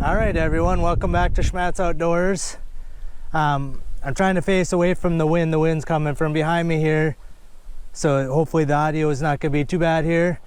Alright everyone, welcome back to Schmattz Outdoors. I'm trying to face away from the wind. The wind's coming from behind me here, so hopefully the audio is not going to be too bad here.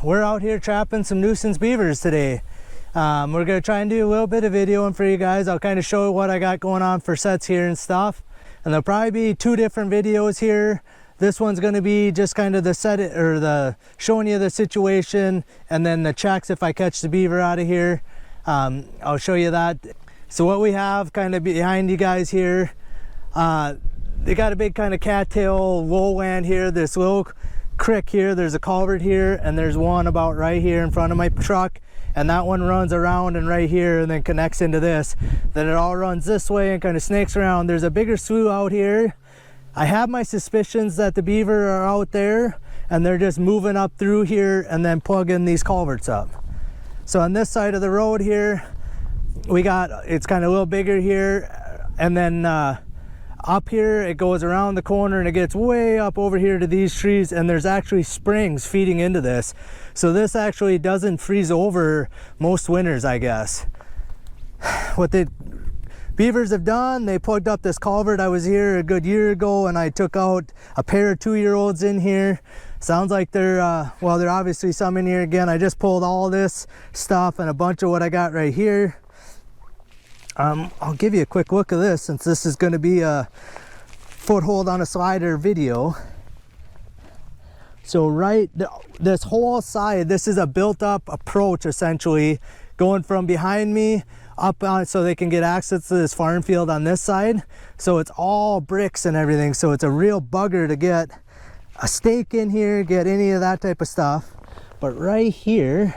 We're out here trapping some nuisance beavers today. We're going to try and do a little bit of videoing for you guys. I'll kind of show what I got going on for sets here and stuff. And there'll probably be two different videos here. This one's going to be just kind of the set or the showing you the situation, and then the checks if I catch the beaver out of here. I'll show you that. So what we have kind of behind you guys here, they got a big kind of cattail lowland here, this little creek here, there's a culvert here, and there's one about right here in front of my truck, and that one runs around and right here and then connects into this. Then it all runs this way and kind of snakes around. There's a bigger slough out here. I have my suspicions that the beaver are out there and they're just moving up through here and then plugging these culverts up. So on this side of the road here, we got, it's kind of a little bigger here, and then up here it goes around the corner and it gets way up over here to these trees, and there's actually springs feeding into this. So this actually doesn't freeze over most winters, I guess. What the beavers have done, they plugged up this culvert. I was here a good year ago and I took out a pair of 2-year-olds in here. Sounds like they're well, there are obviously some in here again. I just pulled all this stuff and a bunch of what I got right here. I'll give you a quick look of this since this is going to be a foothold on a slider video. So this whole side, this is a built up approach essentially, going from behind me up on, so they can get access to this farm field on this side. So it's all bricks and everything, so it's a real bugger to get a stake in here, get any of that type of stuff. But right here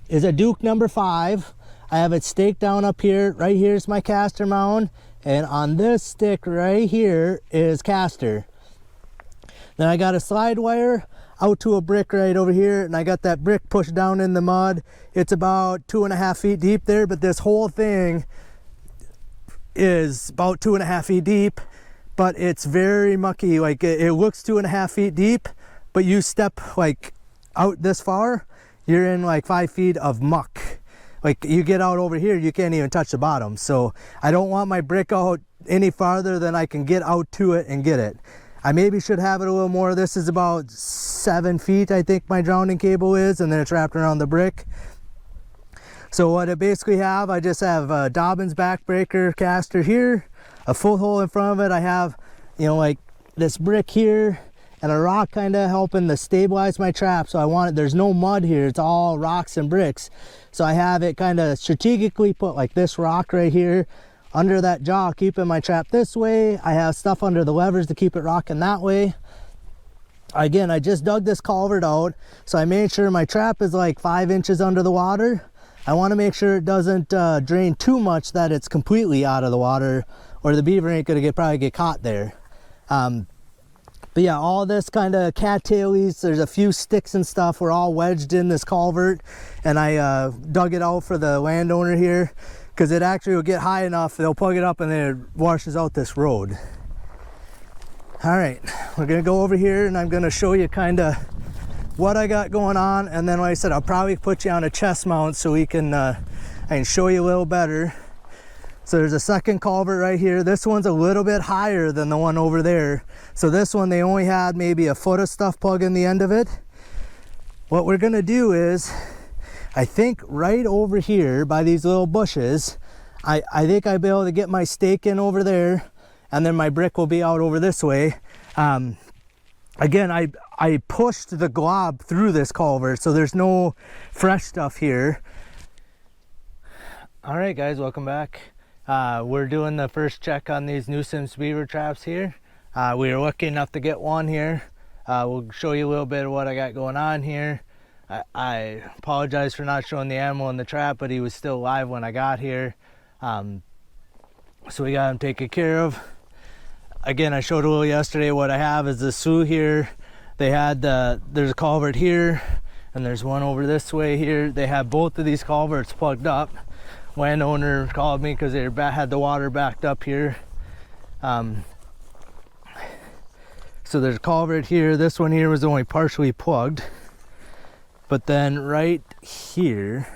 is a Duke number 5. I have it staked down up here. Right here is my caster mound, and on this stick right here is caster. Then I got a slide wire out to a brick right over here, and I got that brick pushed down in the mud. It's about 2.5 feet deep there, but this whole thing is about 2.5 feet deep, but it's very mucky. Like it looks 2.5 feet deep, but you step like out this far, you're in like 5 feet of muck. Like you get out over here, you can't even touch the bottom. So I don't want my brick out any farther than I can get out to it and get it. I maybe should have it a little more. This is about 7 feet, I think my drowning cable is, and then it's wrapped around the brick. So what I basically have, I just have a Dobbins backbreaker caster here, a full hole in front of it. I have, you know, like this brick here and a rock kind of helping to stabilize my trap. So I want it, there's no mud here, it's all rocks and bricks. So I have it kind of strategically put like this rock right here under that jaw, keeping my trap this way. I have stuff under the levers to keep it rocking that way. Again, I just dug this culvert out, so I made sure my trap is like 5 inches under the water. I want to make sure it doesn't drain too much that it's completely out of the water, or the beaver ain't gonna probably get caught there. But yeah, all this kind of cattailies, there's a few sticks and stuff were all wedged in this culvert, and I dug it out for the landowner here, because it actually will get high enough, they'll plug it up and then it washes out this road. All right, we're gonna go over here and I'm gonna show you kind of what I got going on, and then like I said, I'll probably put you on a chest mount so we can, I can show you a little better. So there's a second culvert right here. This one's a little bit higher than the one over there. So this one, they only had maybe a foot of stuff plug in the end of it. What we're gonna do is, I think right over here by these little bushes, I think I'll be able to get my stake in over there, and then my brick will be out over this way. Again, I pushed the glob through this culvert, so there's no fresh stuff here. All right guys, welcome back. We're doing the first check on these nuisance beaver traps here. We were lucky enough to get one here. We'll show you a little bit of what I got going on here. I apologize for not showing the animal in the trap, but he was still alive when I got here. So we got him taken care of. Again, I showed a little yesterday. What I have is the slough here. They had there's a culvert here, and there's one over this way here. They have both of these culverts plugged up. Landowner called me because they had the water backed up here. So there's a culvert here. This one here was only partially plugged. But then right here,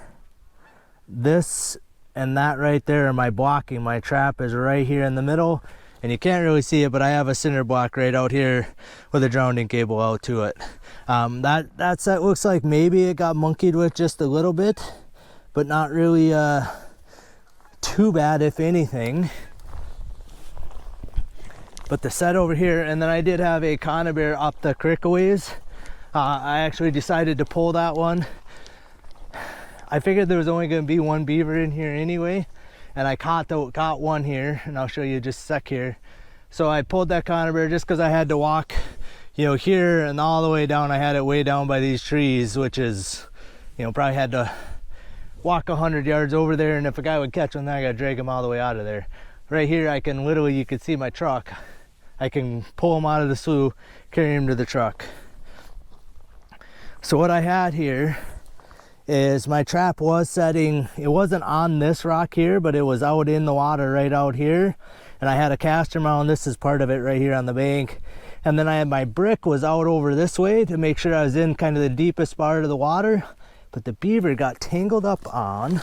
this and that right there are my blocking. My trap is right here in the middle, and you can't really see it, but I have a cinder block right out here with a grounding cable out to it. That set looks like maybe it got monkeyed with just a little bit, but not really too bad, if anything. But the set over here, and then I did have a conibear up the creek a ways. I actually decided to pull that one. I figured there was only going to be one beaver in here anyway, and I caught one here, and I'll show you just a sec here. So I pulled that conibear just because I had to walk, you know, here and all the way down. I had it way down by these trees, which is, you know, probably had to walk 100 yards over there, and if a guy would catch one, then I got to drag him all the way out of there. Right here, I can literally, you can see my truck. I can pull him out of the slough, carry him to the truck. So what I had here is my trap was setting, it wasn't on this rock here, but it was out in the water right out here. And I had a caster mound, this is part of it right here on the bank. And then I had my brick was out over this way to make sure I was in kind of the deepest part of the water. But the beaver got tangled up on,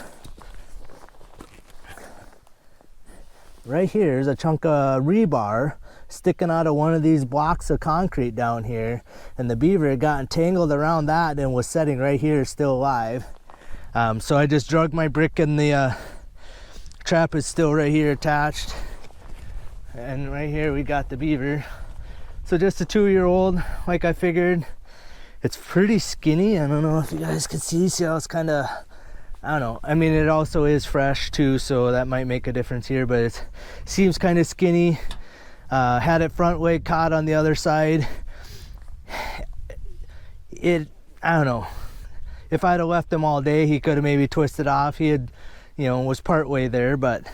right here is a chunk of rebar sticking out of one of these blocks of concrete down here, and the beaver had gotten tangled around that and was sitting right here still alive. So I just drug my brick, and the trap is still right here attached, and right here we got the beaver. So just a 2-year-old, like I figured. It's pretty skinny. I don't know if you guys can see how it's kind of, I don't know. I mean, it also is fresh too, so that might make a difference here, but it seems kind of skinny. Had it front leg caught on the other side. I don't know. If I'd have left him all day, he could have maybe twisted off. He had, you know, was part way there, but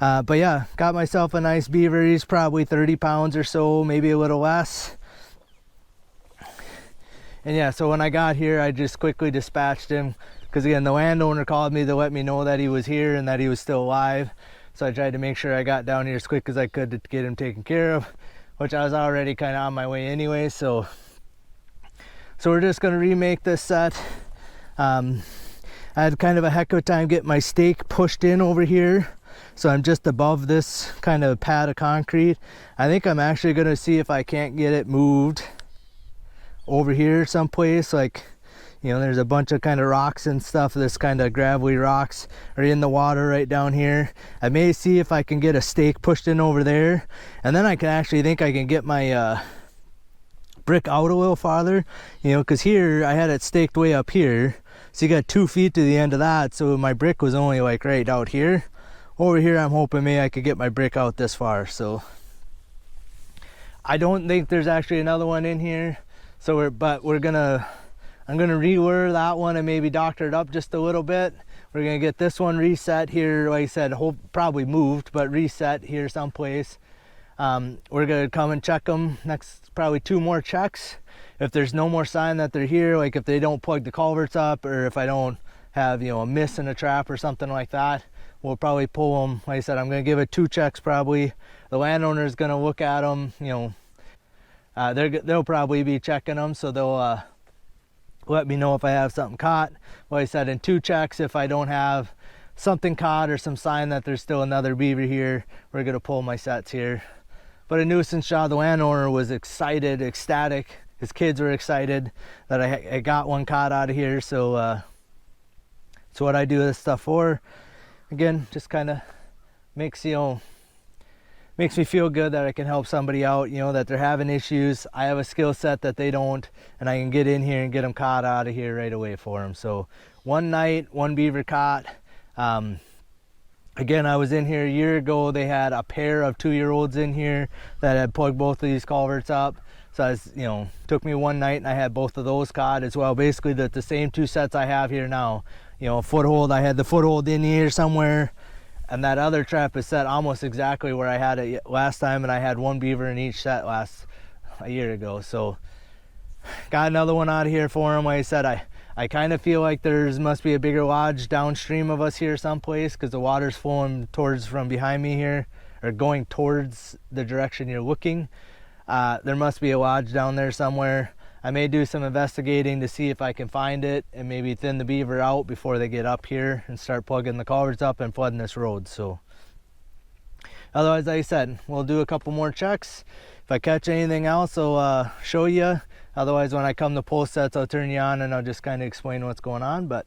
yeah, got myself a nice beaver. He's probably 30 pounds or so, maybe a little less. And yeah, so when I got here, I just quickly dispatched him, because again, the landowner called me to let me know that he was here and that he was still alive. So I tried to make sure I got down here as quick as I could to get him taken care of, which I was already kind of on my way anyway. So we're just going to remake this set. I had kind of a heck of a time getting my stake pushed in over here. So I'm just above this kind of pad of concrete. I think I'm actually going to see if I can't get it moved over here someplace. Like, you know, there's a bunch of kind of rocks and stuff. This kind of gravelly rocks are in the water right down here. I may see if I can get a stake pushed in over there, and then I can actually think I can get my brick out a little farther, you know, because here I had it staked way up here, so you got 2 feet to the end of that, so my brick was only like right out here. Over here I'm hoping maybe I could get my brick out this far. So I don't think there's actually another one in here, so I'm gonna re-lure that one and maybe doctor it up just a little bit. We're gonna get this one reset here, like I said, probably moved, but reset here someplace. We're gonna come and check them next, probably 2 more checks. If there's no more sign that they're here, like if they don't plug the culverts up, or if I don't have, you know, a miss in a trap or something like that, we'll probably pull them. Like I said, I'm gonna give it 2 checks probably. The landowner is gonna look at them, you know, they'll probably be checking them, so they'll let me know if I have something caught. Like I said, in 2 checks, if I don't have something caught or some sign that there's still another beaver here, we're gonna pull my sets here. But a nuisance job, the landowner was excited, ecstatic. His kids were excited that I got one caught out of here. So that's what I do this stuff for. Again, just kind of makes me feel good that I can help somebody out, you know, that they're having issues. I have a skill set that they don't, and I can get in here and get them caught out of here right away for them. So one night, 1 beaver caught. Again, I was in here a year ago. They had a pair of 2-year-olds in here that had plugged both of these culverts up. So I was, you know, took me one night and I had both of those caught as well. Basically the same 2 sets I have here now. You know, foothold, I had the foothold in here somewhere. And that other trap is set almost exactly where I had it last time, and I had 1 beaver in each set a year ago. So got another one out of here for him. Like I said, I kind of feel like there's must be a bigger lodge downstream of us here someplace, because the water's flowing towards from behind me here, or going towards the direction you're looking. There must be a lodge down there somewhere. I may do some investigating to see if I can find it and maybe thin the beaver out before they get up here and start plugging the culverts up and flooding this road. So otherwise, like I said, we'll do a couple more checks. If I catch anything else, I'll show you. Otherwise, when I come to pull sets, I'll turn you on and I'll just kind of explain what's going on. But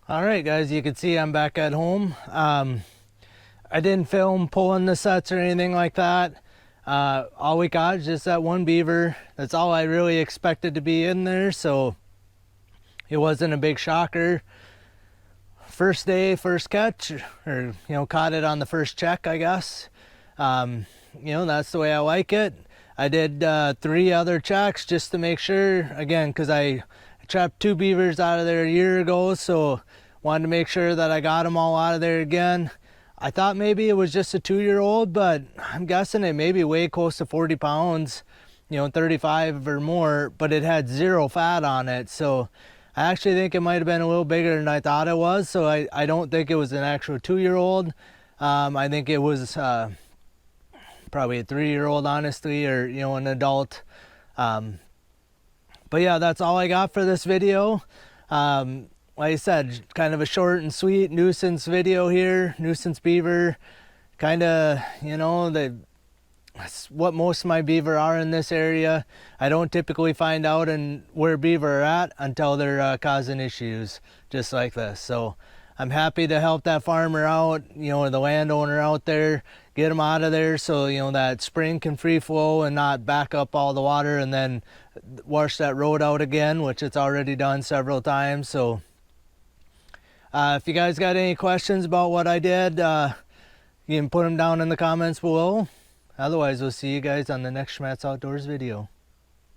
all right, guys, you can see I'm back at home. I didn't film pulling the sets or anything like that. All we got is just that one beaver. That's all I really expected to be in there, so it wasn't a big shocker. First day, first catch, or caught it on the first check, I guess. That's the way I like it. I did 3 other checks just to make sure, again, because I trapped 2 beavers out of there a year ago, so wanted to make sure that I got them all out of there again. I thought maybe it was just a 2-year-old, but I'm guessing it may be way close to 40 pounds, 35 or more, but it had 0 fat on it. So I actually think it might have been a little bigger than I thought it was. So I don't think it was an actual 2-year-old. I think it was probably a 3-year-old, honestly, or, an adult. But yeah, that's all I got for this video. Like I said, kind of a short and sweet nuisance video here. Nuisance beaver, kind of, that's what most of my beaver are in this area. I don't typically find out where beaver are at until they're causing issues, just like this. So I'm happy to help that farmer out, the landowner out there, get them out of there so, that spring can free flow and not back up all the water and then wash that road out again, which it's already done several times. So if you guys got any questions about what I did, you can put them down in the comments below. Otherwise, we'll see you guys on the next Schmattz Outdoors video.